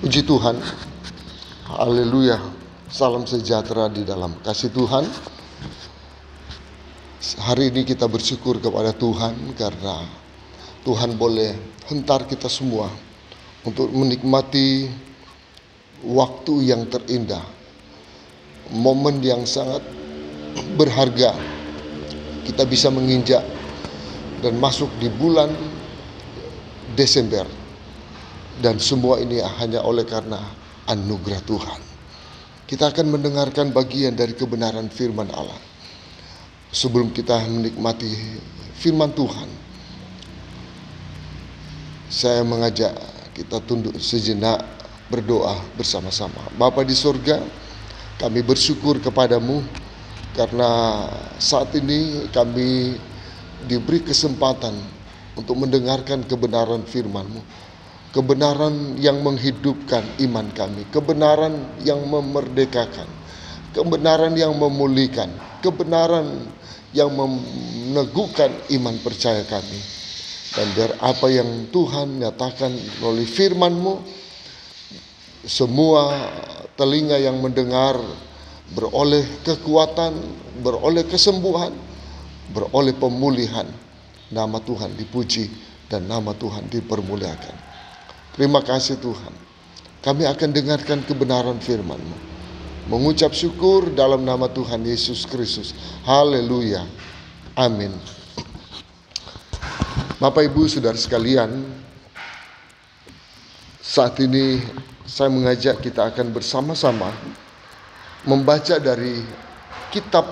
Puji Tuhan, haleluya, salam sejahtera di dalam kasih Tuhan. Hari ini kita bersyukur kepada Tuhan karena Tuhan boleh hentar kita semua untuk menikmati waktu yang terindah, momen yang sangat berharga. Kita bisa menginjak dan masuk di bulan Desember. Dan semua ini hanya oleh karena anugerah Tuhan. Kita akan mendengarkan bagian dari kebenaran firman Allah. Sebelum kita menikmati firman Tuhan, saya mengajak kita tunduk sejenak berdoa bersama-sama. Bapa di surga, kami bersyukur kepadamu karena saat ini kami diberi kesempatan untuk mendengarkan kebenaran firman-Mu. Kebenaran yang menghidupkan iman kami, kebenaran yang memerdekakan, kebenaran yang memulihkan, kebenaran yang meneguhkan iman percaya kami. Dan biar apa yang Tuhan nyatakan melalui firman-Mu, semua telinga yang mendengar beroleh kekuatan, beroleh kesembuhan, beroleh pemulihan. Nama Tuhan dipuji dan nama Tuhan dipermuliakan. Terima kasih Tuhan. Kami akan dengarkan kebenaran firman-Mu. Mengucap syukur dalam nama Tuhan Yesus Kristus. Haleluya. Amin. Bapak Ibu Saudara sekalian, saat ini saya mengajak kita akan bersama-sama membaca dari kitab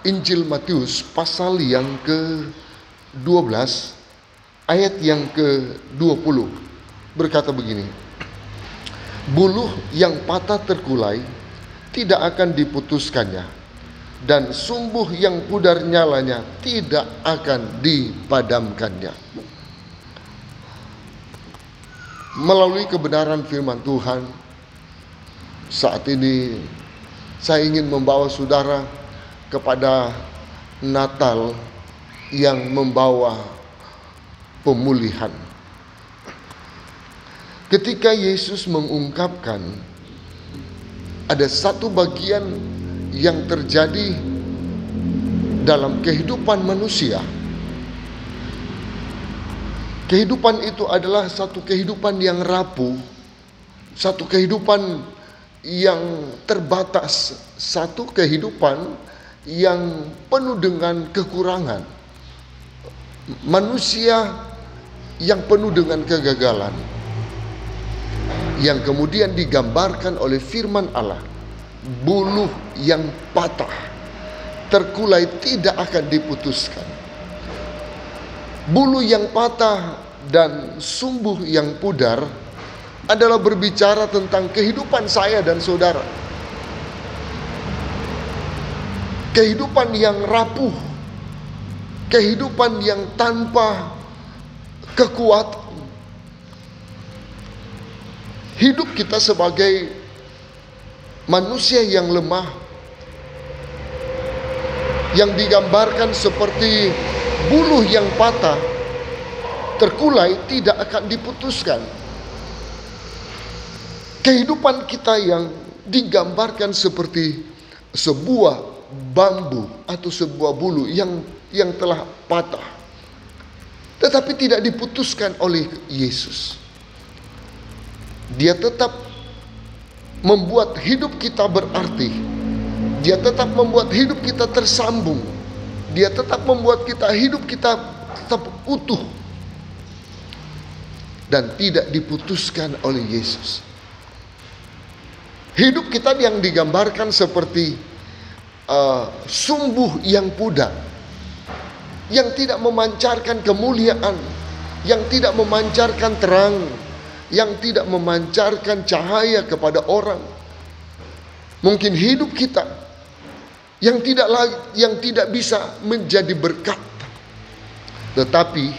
Injil Matius pasal yang ke-12 ayat yang ke-20. Berkata begini, buluh yang patah terkulai tidak akan diputuskannya, dan sumbuh yang pudar nyalanya tidak akan dipadamkannya. Melalui kebenaran firman Tuhan, saat ini saya ingin membawa saudara kepada Natal yang membawa pemulihan. Ketika Yesus mengungkapkan ada satu bagian yang terjadi dalam kehidupan manusia. Kehidupan itu adalah satu kehidupan yang rapuh, satu kehidupan yang terbatas, satu kehidupan yang penuh dengan kekurangan. Manusia yang penuh dengan kegagalan, yang kemudian digambarkan oleh firman Allah. Buluh yang patah terkulai tidak akan diputuskan. Buluh yang patah dan sumbuh yang pudar adalah berbicara tentang kehidupan saya dan saudara. Kehidupan yang rapuh, kehidupan yang tanpa kekuatan. Hidup kita sebagai manusia yang lemah, yang digambarkan seperti buluh yang patah, terkulai tidak akan diputuskan. Kehidupan kita yang digambarkan seperti sebuah bambu atau sebuah bulu yang telah patah, tetapi tidak diputuskan oleh Yesus. Dia tetap membuat hidup kita berarti. Dia tetap membuat hidup kita tersambung. Dia tetap membuat hidup kita tetap utuh. Dan tidak diputuskan oleh Yesus. Hidup kita yang digambarkan seperti sumbuh yang pudar, yang tidak memancarkan kemuliaan, yang tidak memancarkan terang, yang tidak memancarkan cahaya kepada orang. Mungkin hidup kita yang tidak bisa menjadi berkat, tetapi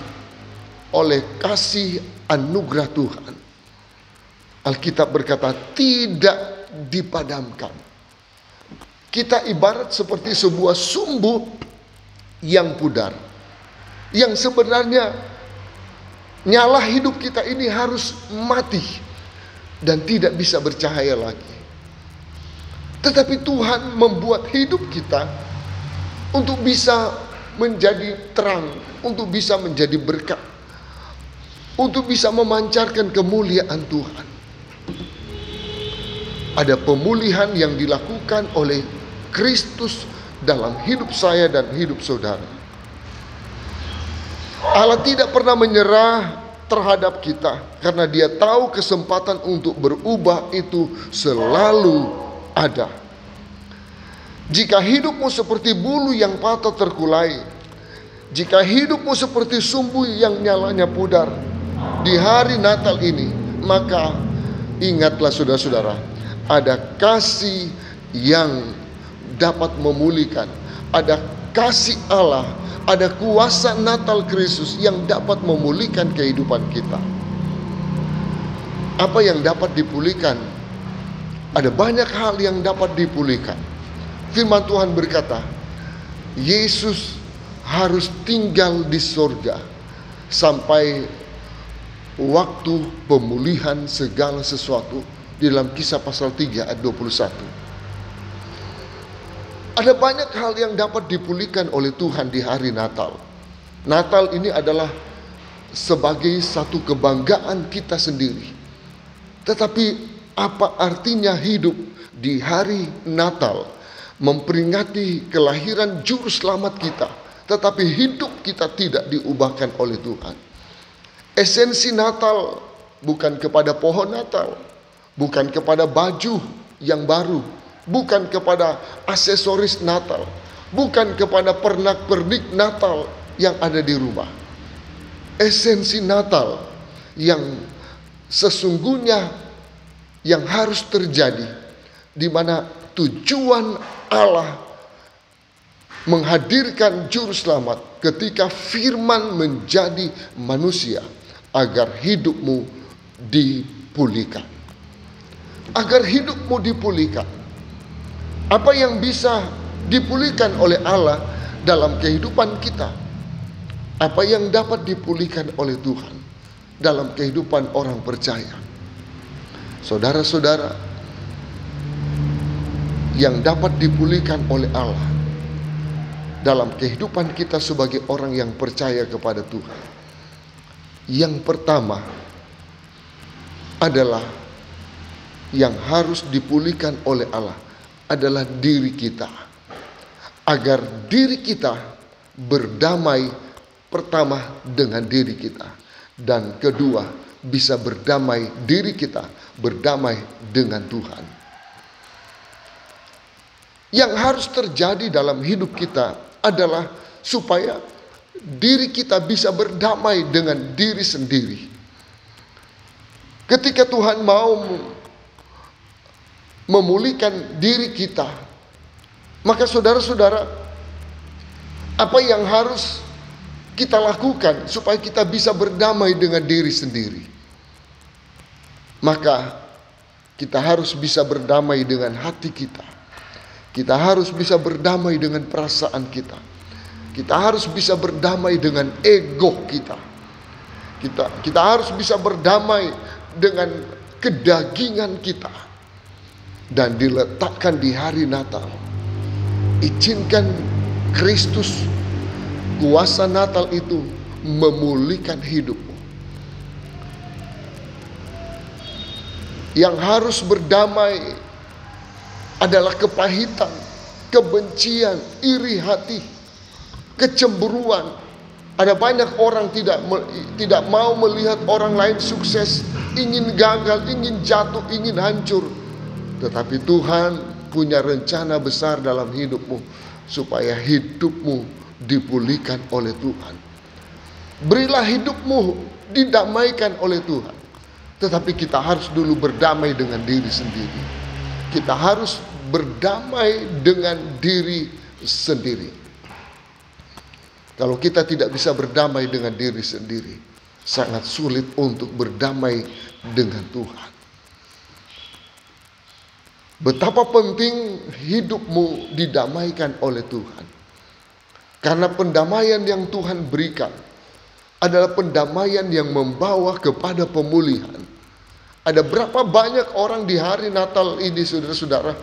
oleh kasih anugerah Tuhan, Alkitab berkata tidak dipadamkan. Kita ibarat seperti sebuah sumbu yang pudar, yang sebenarnya nyala hidup kita ini harus mati. dan tidak bisa bercahaya lagi. Tetapi Tuhan membuat hidup kita untuk bisa menjadi terang, untuk bisa menjadi berkat, untuk bisa memancarkan kemuliaan Tuhan. Ada pemulihan yang dilakukan oleh Kristus dalam hidup saya dan hidup saudara. Allah tidak pernah menyerah terhadap kita, karena Dia tahu kesempatan untuk berubah itu selalu ada. Jika hidupmu seperti bulu yang patah terkulai, jika hidupmu seperti sumbu yang nyalanya pudar di hari Natal ini, maka ingatlah saudara-saudara, ada kasih yang dapat memulihkan, ada kasih Allah, ada kuasa Natal Kristus yang dapat memulihkan kehidupan kita. Apa yang dapat dipulihkan? Ada banyak hal yang dapat dipulihkan. Firman Tuhan berkata, Yesus harus tinggal di sorga sampai waktu pemulihan segala sesuatu, di dalam Kisah pasal 3 ayat 21. Ada banyak hal yang dapat dipulihkan oleh Tuhan di hari Natal. Natal ini adalah sebagai satu kebanggaan kita sendiri. Tetapi apa artinya hidup di hari Natal, memperingati kelahiran juru selamat kita, tetapi hidup kita tidak diubahkan oleh Tuhan? Esensi Natal bukan kepada pohon Natal, bukan kepada baju yang baru, bukan kepada aksesoris Natal, bukan kepada pernak-pernik Natal yang ada di rumah. Esensi Natal yang sesungguhnya yang harus terjadi, di mana tujuan Allah menghadirkan juru selamat ketika firman menjadi manusia, agar hidupmu dipulihkan. Agar hidupmu dipulihkan. Apa yang bisa dipulihkan oleh Allah dalam kehidupan kita? Apa yang dapat dipulihkan oleh Tuhan dalam kehidupan orang percaya? Saudara-saudara, yang dapat dipulihkan oleh Allah dalam kehidupan kita sebagai orang yang percaya kepada Tuhan, yang pertama adalah yang harus dipulihkan oleh Allah adalah diri kita. Agar diri kita berdamai, pertama dengan diri kita, dan kedua bisa berdamai, diri kita berdamai dengan Tuhan. Yang harus terjadi dalam hidup kita adalah supaya diri kita bisa berdamai dengan diri sendiri. Ketika Tuhan mau memulihkan diri kita, maka saudara-saudara, apa yang harus kita lakukan supaya kita bisa berdamai dengan diri sendiri? Maka kita harus bisa berdamai dengan hati kita. Kita harus bisa berdamai dengan perasaan kita. Kita harus bisa berdamai dengan ego kita. Kita harus bisa berdamai dengan kedagingan kita. Dan diletakkan di hari Natal. Izinkan Kristus, kuasa Natal itu memulihkan hidupmu. Yang harus berdamai adalah kepahitan, kebencian, iri hati, kecemburuan. Ada banyak orang tidak mau melihat orang lain sukses, ingin gagal, ingin jatuh, ingin hancur. Tetapi Tuhan punya rencana besar dalam hidupmu, supaya hidupmu dipulihkan oleh Tuhan. Berilah hidupmu didamaikan oleh Tuhan. Tetapi kita harus dulu berdamai dengan diri sendiri. Kita harus berdamai dengan diri sendiri. Kalau kita tidak bisa berdamai dengan diri sendiri, sangat sulit untuk berdamai dengan Tuhan. Betapa penting hidupmu didamaikan oleh Tuhan. Karena pendamaian yang Tuhan berikan adalah pendamaian yang membawa kepada pemulihan. Ada berapa banyak orang di hari Natal ini, saudara-saudara,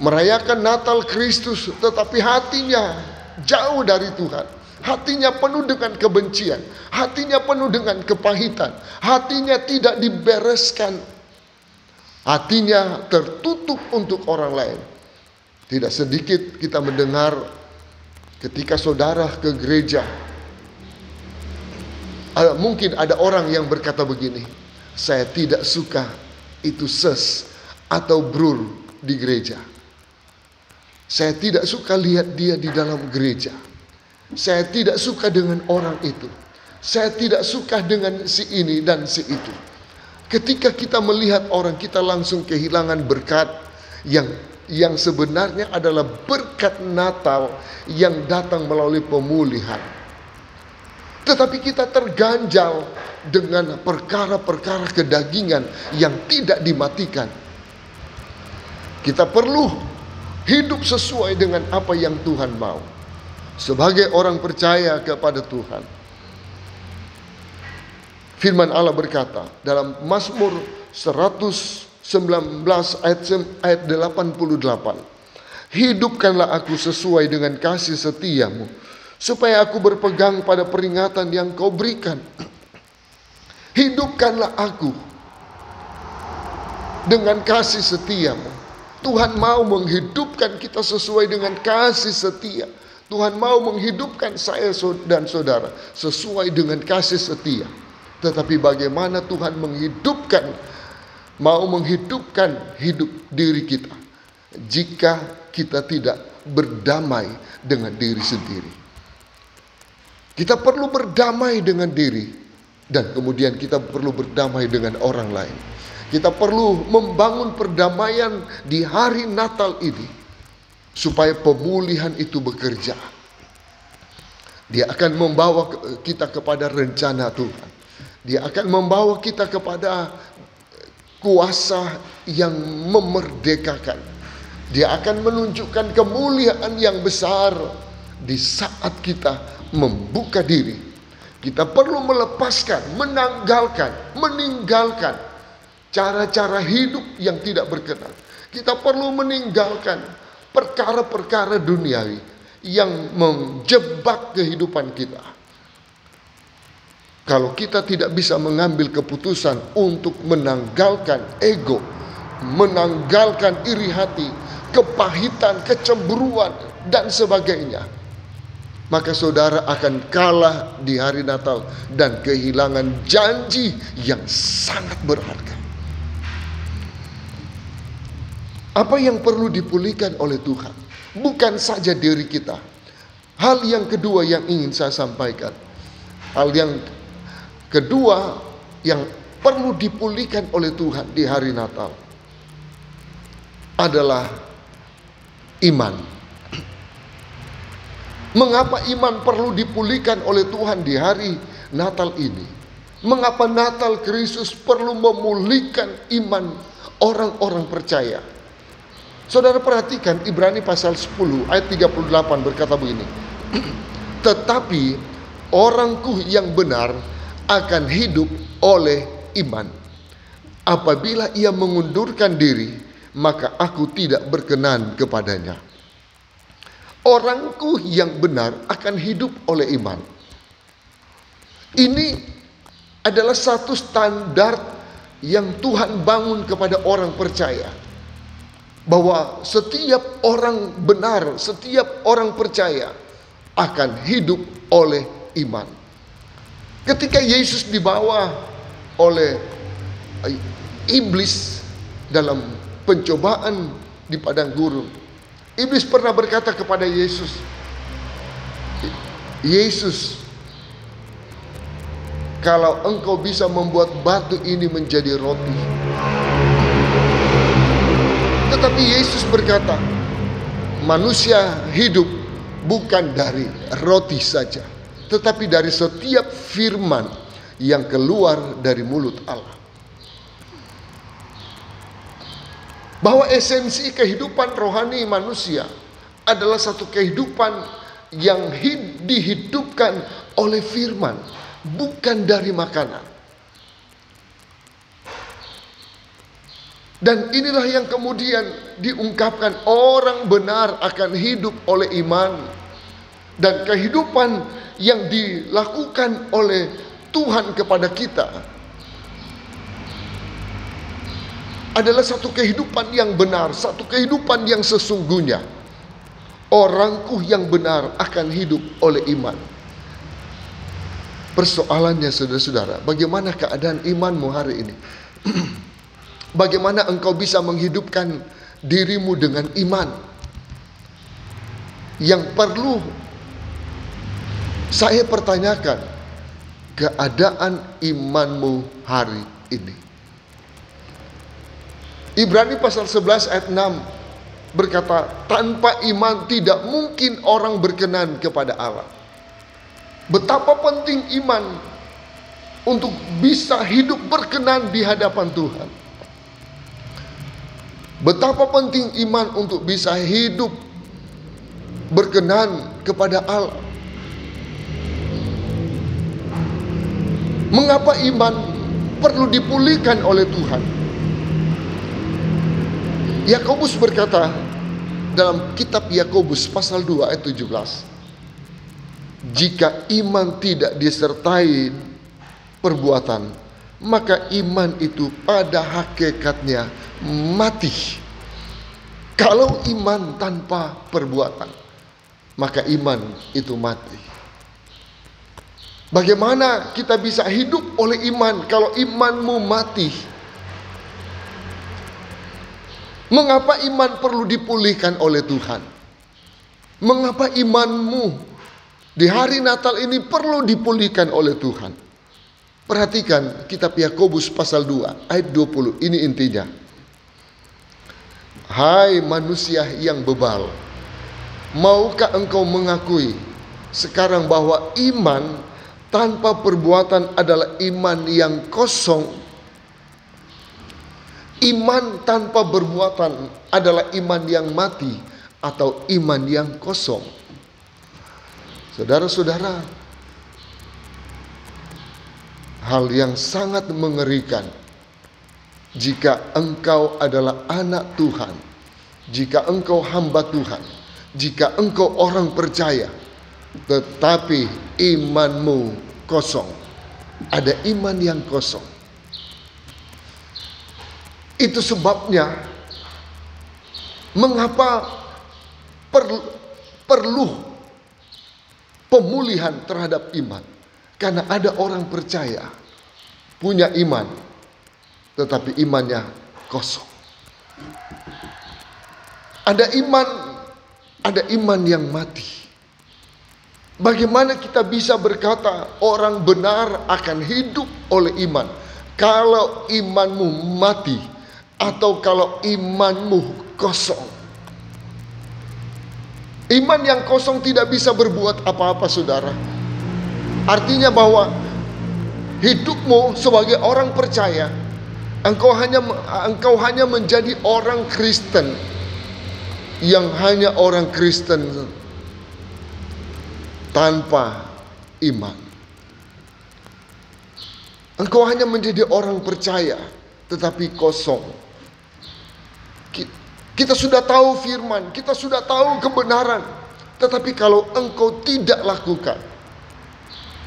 merayakan Natal Kristus, tetapi hatinya jauh dari Tuhan. Hatinya penuh dengan kebencian, hatinya penuh dengan kepahitan, hatinya tidak dibereskan, hatinya tertutup untuk orang lain. Tidak sedikit kita mendengar ketika saudara ke gereja, mungkin ada orang yang berkata begini, saya tidak suka itu ses atau brur di gereja. Saya tidak suka lihat dia di dalam gereja. Saya tidak suka dengan orang itu. Saya tidak suka dengan si ini dan si itu. Ketika kita melihat orang, kita langsung kehilangan berkat yang sebenarnya adalah berkat Natal yang datang melalui pemulihan. Tetapi kita terganjal dengan perkara-perkara kedagingan yang tidak dimatikan. Kita perlu hidup sesuai dengan apa yang Tuhan mau. Sebagai orang percaya kepada Tuhan, firman Allah berkata dalam Mazmur 119 ayat 88, hidupkanlah aku sesuai dengan kasih setiamu, supaya aku berpegang pada peringatan yang kau berikan. Hidupkanlah aku dengan kasih setiamu. Tuhan mau menghidupkan kita sesuai dengan kasih setia. Tuhan mau menghidupkan saya dan saudara sesuai dengan kasih setia. Tetapi bagaimana Tuhan mau menghidupkan hidup diri kita jika kita tidak berdamai dengan diri sendiri? Kita perlu berdamai dengan diri, dan kemudian kita perlu berdamai dengan orang lain. Kita perlu membangun perdamaian di hari Natal ini, supaya pemulihan itu bekerja. Dia akan membawa kita kepada rencana Tuhan. Dia akan membawa kita kepada kuasa yang memerdekakan. Dia akan menunjukkan kemuliaan yang besar di saat kita membuka diri. Kita perlu melepaskan, meninggalkan cara-cara hidup yang tidak berkenan. Kita perlu meninggalkan perkara-perkara duniawi yang menjebak kehidupan kita. Kalau kita tidak bisa mengambil keputusan untuk menanggalkan ego, menanggalkan iri hati, kepahitan, kecemburuan, dan sebagainya, maka saudara akan kalah di hari Natal dan kehilangan janji yang sangat berharga. Apa yang perlu dipulihkan oleh Tuhan? Bukan saja diri kita. Hal yang kedua yang ingin saya sampaikan. Hal yang kedua yang perlu dipulihkan oleh Tuhan di hari Natal adalah iman. Mengapa iman perlu dipulihkan oleh Tuhan di hari Natal ini? Mengapa Natal Kristus perlu memulihkan iman orang-orang percaya? Saudara perhatikan Ibrani pasal 10 ayat 38 berkata begini. Tetapi orangku yang benar akan hidup oleh iman. Apabila ia mengundurkan diri, maka aku tidak berkenan kepadanya. Orangku yang benar akan hidup oleh iman. Ini adalah satu standar yang Tuhan bangun kepada orang percaya. Bahwa setiap orang benar, setiap orang percaya akan hidup oleh iman. Ketika Yesus dibawa oleh iblis dalam pencobaan di padang gurun, iblis pernah berkata kepada Yesus, Yesus, kalau engkau bisa membuat batu ini menjadi roti. Tetapi Yesus berkata, manusia hidup bukan dari roti saja, tetapi dari setiap firman yang keluar dari mulut Allah. Bahwa esensi kehidupan rohani manusia adalah satu kehidupan yang dihidupkan oleh firman, bukan dari makanan. Dan inilah yang kemudian diungkapkan, orang benar akan hidup oleh iman. Dan kehidupan yang dilakukan oleh Tuhan kepada kita adalah satu kehidupan yang benar, satu kehidupan yang sesungguhnya. Orangku yang benar akan hidup oleh iman. Persoalannya saudara-saudara, bagaimana keadaan imanmu hari ini? Bagaimana engkau bisa menghidupkan dirimu dengan iman? Yang perlu saya pertanyakan, keadaan imanmu hari ini. Ibrani pasal 11 ayat 6 berkata, tanpa iman tidak mungkin orang berkenan kepada Allah. Betapa penting iman untuk bisa hidup berkenan di hadapan Tuhan. Betapa penting iman untuk bisa hidup berkenan kepada Allah. Mengapa iman perlu dipulihkan oleh Tuhan? Yakobus berkata dalam kitab Yakobus pasal 2 ayat 17, jika iman tidak disertai perbuatan, maka iman itu pada hakikatnya mati. Kalau iman tanpa perbuatan, maka iman itu mati. Bagaimana kita bisa hidup oleh iman kalau imanmu mati? Mengapa iman perlu dipulihkan oleh Tuhan? Mengapa imanmu di hari Natal ini perlu dipulihkan oleh Tuhan? Perhatikan kitab Yakobus pasal 2 ayat 20. Ini intinya. Hai manusia yang bebal, maukah engkau mengakui sekarang bahwa iman tanpa perbuatan adalah iman yang kosong? Iman tanpa perbuatan adalah iman yang mati atau iman yang kosong. Saudara-saudara, hal yang sangat mengerikan jika engkau adalah anak Tuhan, jika engkau hamba Tuhan, jika engkau orang percaya, tetapi imanmu kosong. Ada iman yang kosong. Itu sebabnya mengapa perlu pemulihan terhadap iman. Karena ada orang percaya, punya iman, tetapi imannya kosong. Ada iman yang mati. Bagaimana kita bisa berkata orang benar akan hidup oleh iman kalau imanmu mati atau kalau imanmu kosong? Iman yang kosong tidak bisa berbuat apa-apa, saudara. Artinya bahwa hidupmu sebagai orang percaya, engkau hanya menjadi orang Kristen yang hanya orang Kristen tanpa iman. Engkau hanya menjadi orang percaya tetapi kosong. Kita sudah tahu firman, kita sudah tahu kebenaran, tetapi kalau engkau tidak lakukan,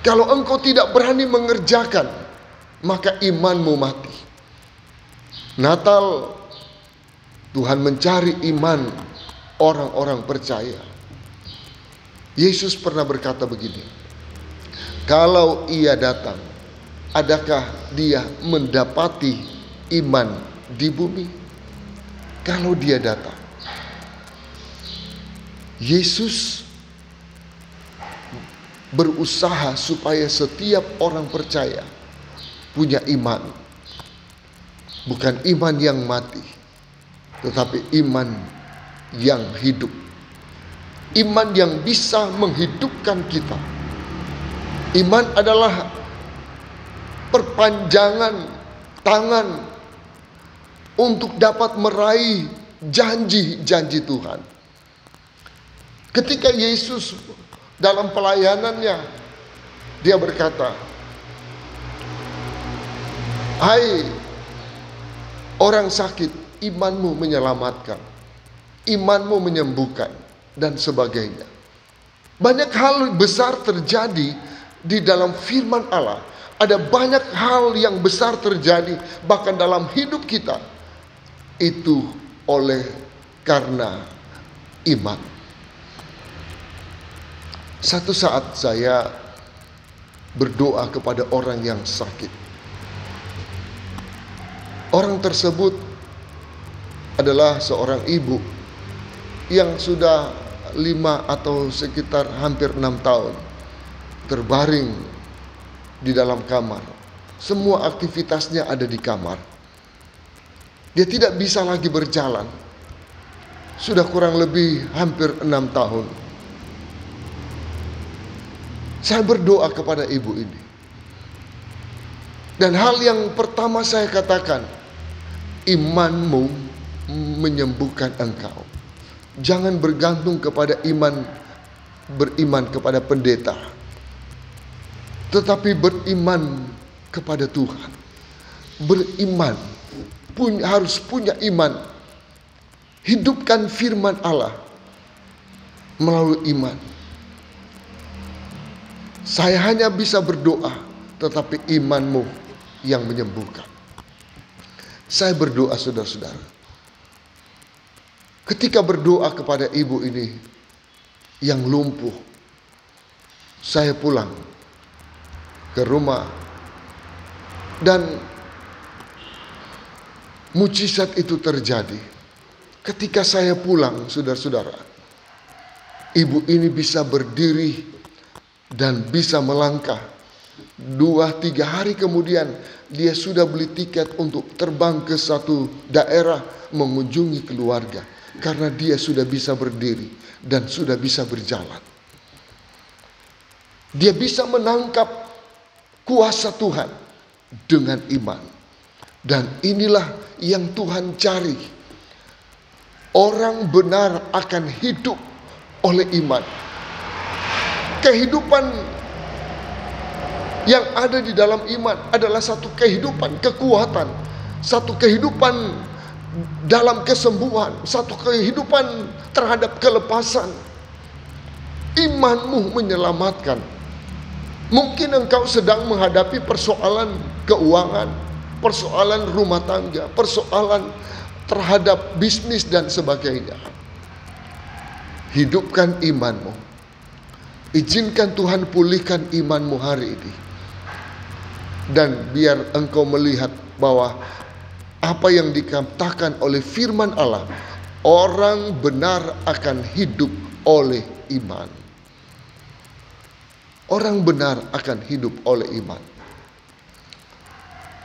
kalau engkau tidak berani mengerjakan, maka imanmu mati. Natal, Tuhan mencari iman orang-orang percaya. Yesus pernah berkata begini, kalau ia datang, adakah dia mendapati iman di bumi? Kalau dia datang, Yesus berusaha supaya setiap orang percaya punya iman. Bukan iman yang mati, tetapi iman yang hidup. Iman yang bisa menghidupkan kita. Iman adalah perpanjangan tangan untuk dapat meraih janji-janji Tuhan. Ketika Yesus dalam pelayanannya, dia berkata, hai orang sakit, imanmu menyelamatkan, imanmu menyembuhkan, dan sebagainya. Banyak hal besar terjadi di dalam firman Allah. Ada banyak hal yang besar terjadi bahkan dalam hidup kita. Itu oleh karena iman. Satu saat saya berdoa kepada orang yang sakit. Orang tersebut adalah seorang ibu yang sudah 5 atau sekitar hampir 6 tahun terbaring di dalam kamar. Semua aktivitasnya ada di kamar. Dia tidak bisa lagi berjalan. Sudah kurang lebih hampir 6 tahun. Saya berdoa kepada ibu ini. Dan hal yang pertama saya katakan, imanmu menyembuhkan engkau. Jangan bergantung kepada beriman kepada pendeta, tetapi beriman kepada Tuhan. Beriman, harus punya iman. Hidupkan firman Allah melalui iman. Saya hanya bisa berdoa, tetapi imanmu yang menyembuhkan. Saya berdoa, saudara-saudara. Ketika berdoa kepada ibu ini yang lumpuh, saya pulang ke rumah dan mujizat itu terjadi. Ketika saya pulang, saudara-saudara, ibu ini bisa berdiri dan bisa melangkah. 2-3 hari kemudian dia sudah beli tiket untuk terbang ke satu daerah mengunjungi keluarga. Karena dia sudah bisa berdiri dan sudah bisa berjalan. Dia bisa menangkap kuasa Tuhan dengan iman. Dan inilah yang Tuhan cari. Orang benar akan hidup oleh iman. Kehidupan yang ada di dalam iman adalah satu kehidupan kekuatan, satu kehidupan dalam kesembuhan, satu kehidupan terhadap kelepasan. Imanmu menyelamatkan. Mungkin engkau sedang menghadapi persoalan keuangan, persoalan rumah tangga, persoalan terhadap bisnis dan sebagainya. Hidupkan imanmu. Izinkan Tuhan pulihkan imanmu hari ini. Dan biar engkau melihat bahwa apa yang dikatakan oleh firman Allah, orang benar akan hidup oleh iman. Orang benar akan hidup oleh iman.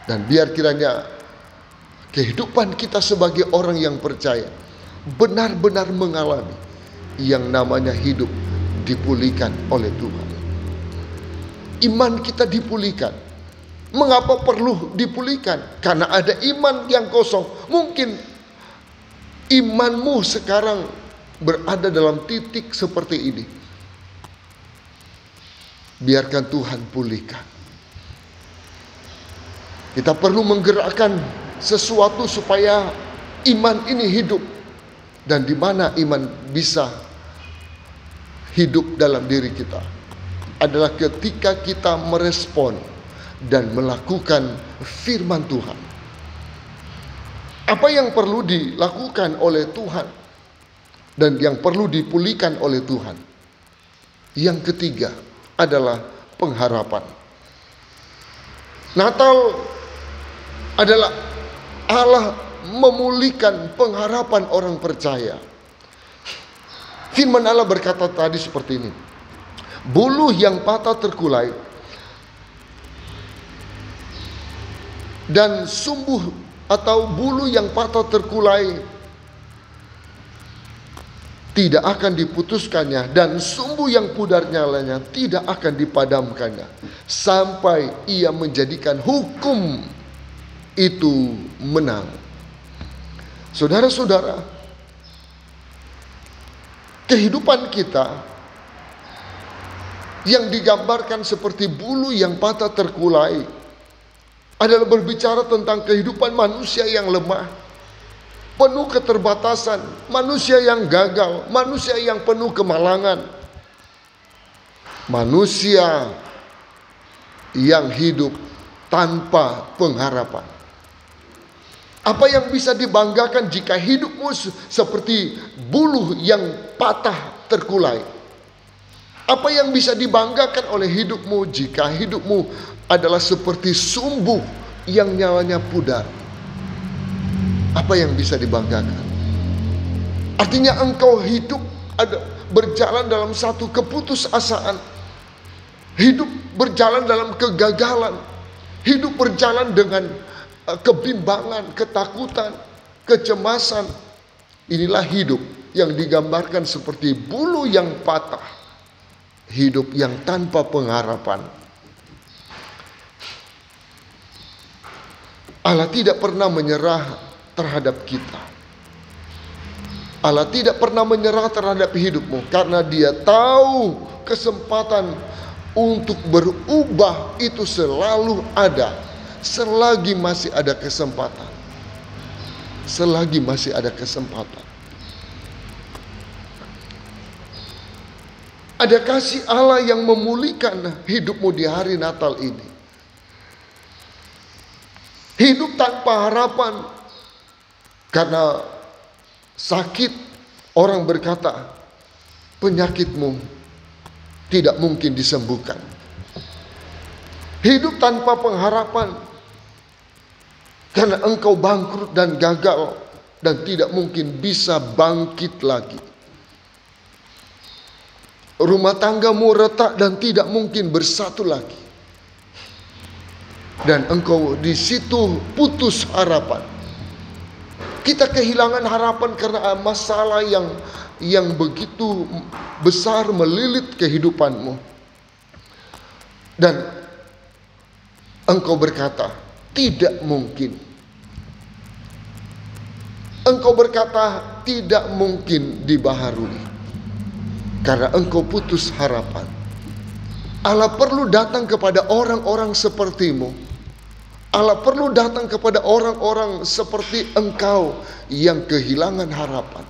Dan biar kiranya kehidupan kita sebagai orang yang percaya benar-benar mengalami yang namanya hidup dipulihkan oleh Tuhan. Iman kita dipulihkan. Mengapa perlu dipulihkan? Karena ada iman yang kosong. Mungkin imanmu sekarang berada dalam titik seperti ini. Biarkan Tuhan pulihkan. Kita perlu menggerakkan sesuatu supaya iman ini hidup. Dan di mana iman bisa hidup dalam diri kita adalah ketika kita merespon dan melakukan firman Tuhan. Apa yang perlu dilakukan oleh Tuhan dan yang perlu dipulihkan oleh Tuhan? Yang ketiga adalah pengharapan. Natal adalah Allah memulihkan pengharapan orang percaya. Firman Allah berkata tadi seperti ini. Buluh yang patah terkulai dan sumbuh atau bulu yang patah terkulai tidak akan diputuskannya, dan sumbu yang pudar nyalanya tidak akan dipadamkannya sampai ia menjadikan hukum itu menang. Saudara-saudara, kehidupan kita yang digambarkan seperti bulu yang patah terkulai adalah berbicara tentang kehidupan manusia yang lemah, penuh keterbatasan, manusia yang gagal, manusia yang penuh kemalangan, manusia yang hidup tanpa pengharapan. Apa yang bisa dibanggakan jika hidupmu seperti buluh yang patah terkulai? Apa yang bisa dibanggakan oleh hidupmu jika hidupmu adalah seperti sumbu yang nyawanya pudar? Apa yang bisa dibanggakan? Artinya engkau hidup berjalan dalam satu keputusasaan. Hidup berjalan dalam kegagalan. Hidup berjalan dengan kebimbangan, ketakutan, kecemasan. Inilah hidup yang digambarkan seperti bulu yang patah. Hidup yang tanpa pengharapan. Allah tidak pernah menyerah terhadap kita. Allah tidak pernah menyerah terhadap hidupmu, karena Dia tahu kesempatan untuk berubah itu selalu ada, selagi masih ada kesempatan. Selagi masih ada kesempatan. Ada kasih Allah yang memulihkan hidupmu di hari Natal ini. Hidup tanpa harapan karena sakit, orang berkata penyakitmu tidak mungkin disembuhkan. Hidup tanpa pengharapan karena engkau bangkrut dan gagal dan tidak mungkin bisa bangkit lagi. Rumah tanggamu retak dan tidak mungkin bersatu lagi. Dan engkau di situ putus harapan. Kita kehilangan harapan karena masalah yang begitu besar melilit kehidupanmu. Dan engkau berkata, tidak mungkin. Engkau berkata, tidak mungkin dibaharui. Karena engkau putus harapan. Allah perlu datang kepada orang-orang sepertimu. Allah perlu datang kepada orang-orang seperti engkau yang kehilangan harapan.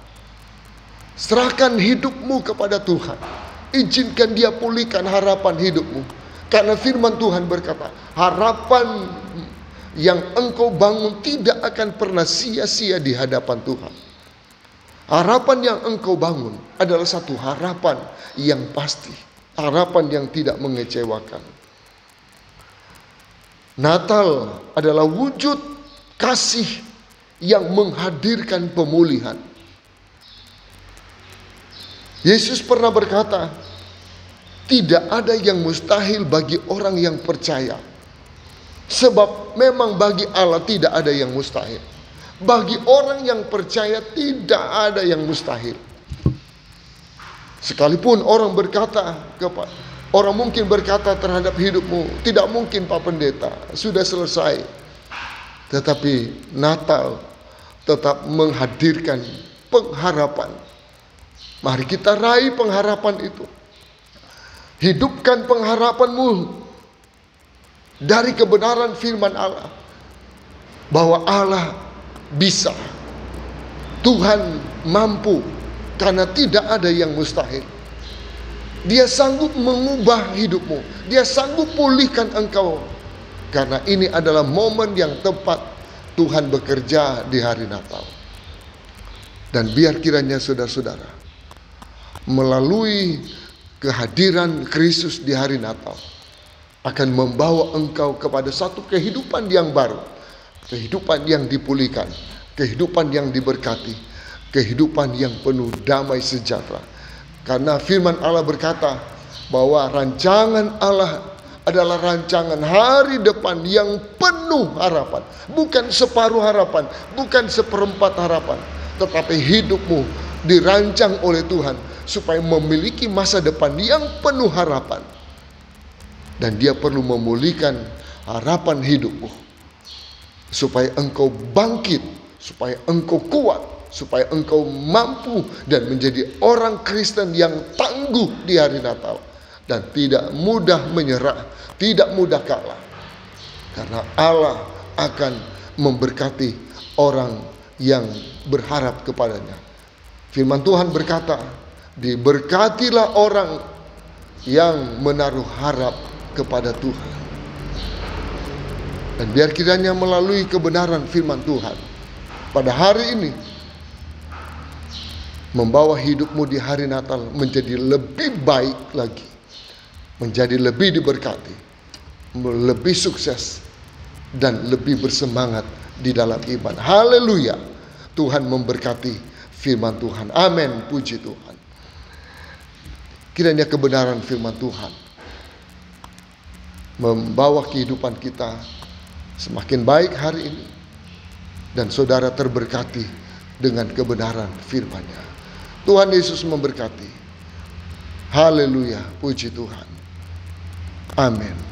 Serahkan hidupmu kepada Tuhan. Izinkan Dia pulihkan harapan hidupmu. Karena firman Tuhan berkata, harapan yang engkau bangun tidak akan pernah sia-sia di hadapan Tuhan. Harapan yang engkau bangun adalah satu harapan yang pasti. Harapan yang tidak mengecewakan. Natal adalah wujud kasih yang menghadirkan pemulihan. Yesus pernah berkata, tidak ada yang mustahil bagi orang yang percaya. Sebab memang bagi Allah tidak ada yang mustahil. Bagi orang yang percaya tidak ada yang mustahil. Sekalipun orang mungkin berkata terhadap hidupmu, tidak mungkin Pak Pendeta, sudah selesai. Tetapi Natal tetap menghadirkan pengharapan. Mari kita raih pengharapan itu. Hidupkan pengharapanmu dari kebenaran firman Allah. Bahwa Allah bisa. Tuhan mampu. Karena tidak ada yang mustahil. Dia sanggup mengubah hidupmu. Dia sanggup pulihkan engkau. Karena ini adalah momen yang tepat Tuhan bekerja di hari Natal. Dan biar kiranya saudara-saudara, melalui kehadiran Kristus di hari Natal, akan membawa engkau kepada satu kehidupan yang baru. Kehidupan yang dipulihkan. Kehidupan yang diberkati. Kehidupan yang penuh damai sejahtera. Karena firman Allah berkata bahwa rancangan Allah adalah rancangan hari depan yang penuh harapan. Bukan separuh harapan, bukan seperempat harapan. Tetapi hidupmu dirancang oleh Tuhan supaya memiliki masa depan yang penuh harapan. Dan Dia perlu memulihkan harapan hidupmu. Supaya engkau bangkit, supaya engkau kuat, supaya engkau mampu dan menjadi orang Kristen yang tangguh di hari Natal. Dan tidak mudah menyerah, tidak mudah kalah. Karena Allah akan memberkati orang yang berharap kepadanya. Firman Tuhan berkata, diberkatilah orang yang menaruh harap kepada Tuhan. Dan biar kiranya melalui kebenaran firman Tuhan pada hari ini, membawa hidupmu di hari Natal menjadi lebih baik lagi, menjadi lebih diberkati, lebih sukses, dan lebih bersemangat di dalam iman. Haleluya. Tuhan memberkati firman Tuhan. Amin. Puji Tuhan. Kiranya kebenaran firman Tuhan membawa kehidupan kita semakin baik hari ini, dan saudara terberkati dengan kebenaran firman-Nya. Tuhan Yesus memberkati. Haleluya. Puji Tuhan. Amin.